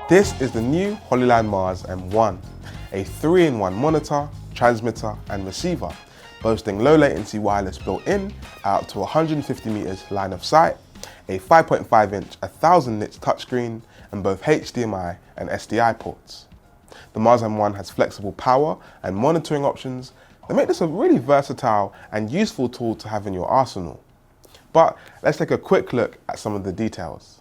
This is the new Hollyland Mars M1, a 3-in-1 monitor, transmitter and receiver, boasting low latency wireless built-in out to 150 meters line of sight, a 5.5-inch 1000 nits touchscreen and both HDMI and SDI ports. The Mars M1 has flexible power and monitoring options that make this a really versatile and useful tool to have in your arsenal. But let's take a quick look at some of the details.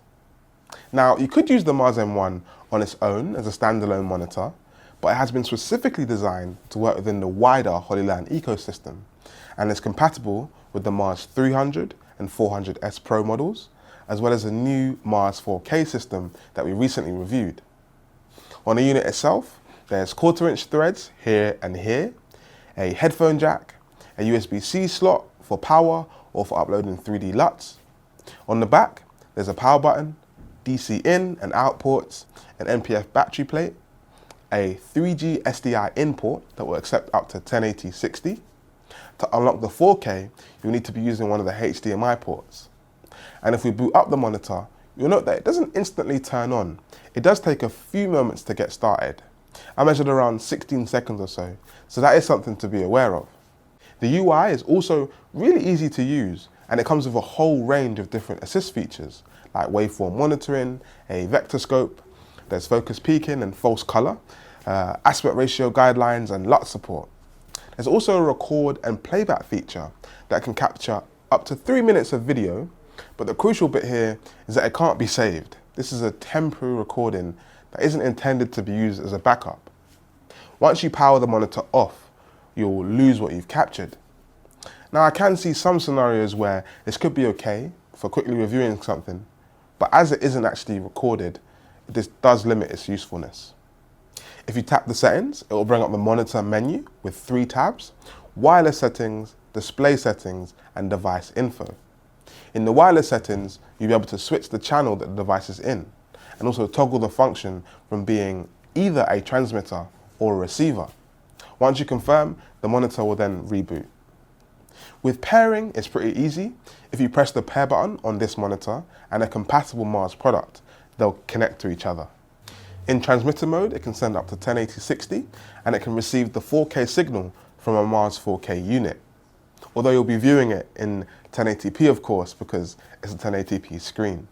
Now, you could use the Mars M1 on its own as a standalone monitor, but it has been specifically designed to work within the wider Hollyland ecosystem and is compatible with the Mars 300 and 400S Pro models, as well as a new Mars 4K system that we recently reviewed. On the unit itself, there's 1/4-inch threads here and here, a headphone jack, a USB-C slot for power or for uploading 3D LUTs. On the back, there's a power button, DC in and out ports, an NPF battery plate, a 3G SDI in port that will accept up to 1080-60. To unlock the 4K, you'll need to be using one of the HDMI ports. And if we boot up the monitor, you'll note that it doesn't instantly turn on. It does take a few moments to get started. I measured around 16 seconds or so that is something to be aware of. The UI is also really easy to use, and it comes with a whole range of different assist features, like waveform monitoring, a vector scope, there's focus peaking and false color, aspect ratio guidelines and LUT support. There's also a record and playback feature that can capture up to 3 minutes of video, but the crucial bit here is that it can't be saved. This is a temporary recording that isn't intended to be used as a backup. Once you power the monitor off, you'll lose what you've captured. Now, I can see some scenarios where this could be okay for quickly reviewing something, but as it isn't actually recorded, this does limit its usefulness. If you tap the settings, it will bring up the monitor menu with 3 tabs: wireless settings, display settings, and device info. In the wireless settings, you'll be able to switch the channel that the device is in, and also toggle the function from being either a transmitter or a receiver. Once you confirm, the monitor will then reboot. With pairing, it's pretty easy. If you press the pair button on this monitor and a compatible Mars product, they'll connect to each other. In transmitter mode, it can send up to 1080-60 and it can receive the 4K signal from a Mars 4K unit. Although you'll be viewing it in 1080p, of course, because it's a 1080p screen.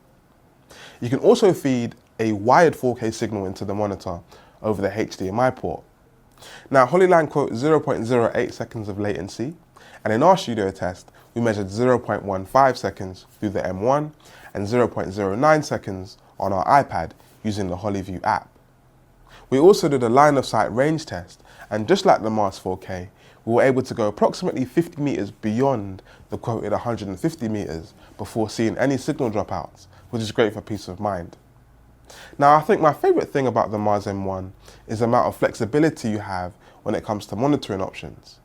You can also feed a wired 4K signal into the monitor over the HDMI port. Now, Hollyland quotes 0.08 seconds of latency, and in our studio test, we measured 0.15 seconds through the M1 and 0.09 seconds on our iPad using the HollyView app. We also did a line of sight range test, and just like the Mars 4K, we were able to go approximately 50 meters beyond the quoted 150 meters before seeing any signal dropouts, which is great for peace of mind. Now, I think my favorite thing about the Mars M1 is the amount of flexibility you have when it comes to monitoring options.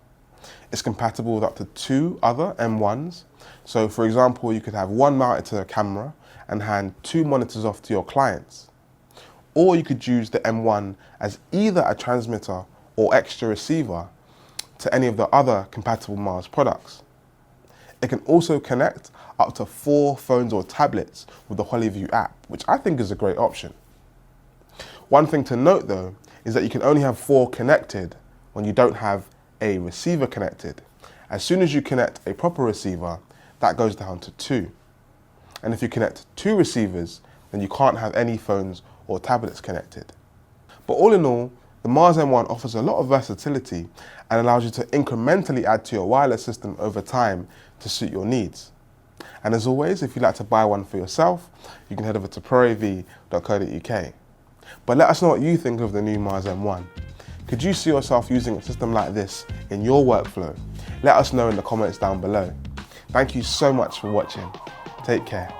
It's compatible with up to 2 other M1s. So for example, you could have one mounted to a camera and hand 2 monitors off to your clients. Or you could use the M1 as either a transmitter or extra receiver to any of the other compatible Mars products. It can also connect up to 4 phones or tablets with the HollyView app, which I think is a great option. One thing to note though, is that you can only have 4 connected when you don't have a receiver connected. As soon as you connect a proper receiver, that goes down to 2. And if you connect 2 receivers, then you can't have any phones or tablets connected. But all in all, the Mars M1 offers a lot of versatility and allows you to incrementally add to your wireless system over time to suit your needs. And as always, if you'd like to buy one for yourself, you can head over to proav.co.uk. But let us know what you think of the new Mars M1. Could you see yourself using a system like this in your workflow? Let us know in the comments down below. Thank you so much for watching. Take care.